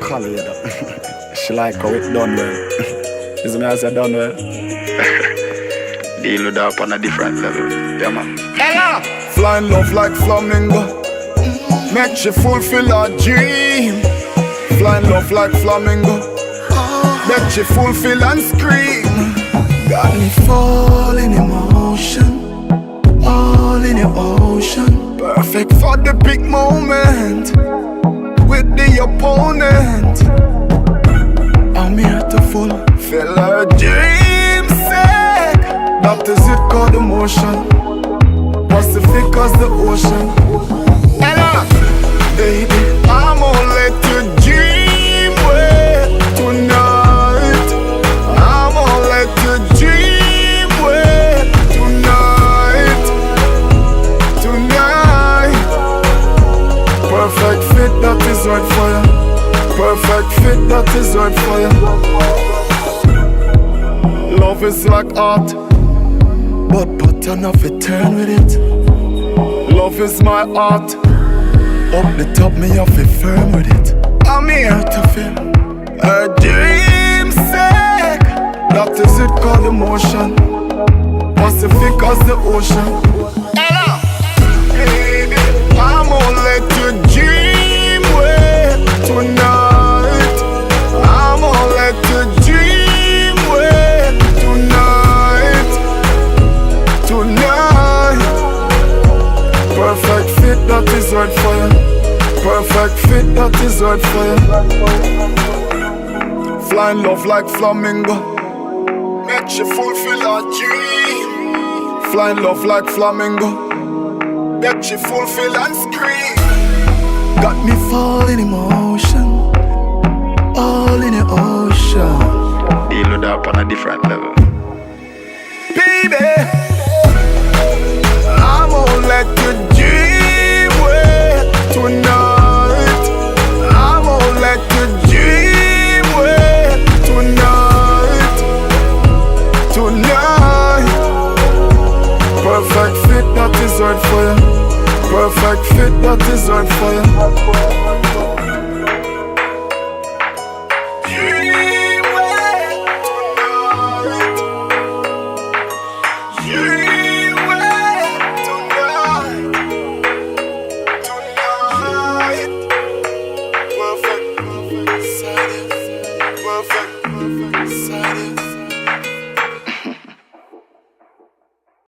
Khalid. She like how it done well. Isn't it as I done well? Deal with her up on a different level. Yeah, man. Ella! Flying love like flamingo. Make she fulfill her dream. Flying love like flamingo. Make she fulfill and scream. Got me falling in motion, all in the ocean. Perfect for the big moment with the opponent. I'm here to fulfill her dream sake. That is it called emotion. Pacific as the ocean. Ella, baby, I'm gonna let you dream with tonight. I'm gonna let you dream with tonight. Tonight. Perfect fit, that is right for you. Perfect fit, that is right for you. Love is like art, but pattern of it turn with it. Love is my art. Up the top, me off it firm with it. I'm here to feel a dream sake. That is it called emotion. Pacific as the ocean. Ella, baby, I'm gonna let you dream with tonight. I'm gonna let you dream with tonight. Tonight. Perfect fit, that is right for you. Perfect fit, that is right for you. Flying love like flamingo. Make you fulfill our dream. Flying love like flamingo. Make you fulfill and scream. Got me falling in motion, all in the ocean. Deal with that on a different level. Baby, I'm gonna let you dream with tonight. I'm gonna let you dream with tonight. Tonight. Perfect fit, that is right for you. Perfect fit, that is right for you.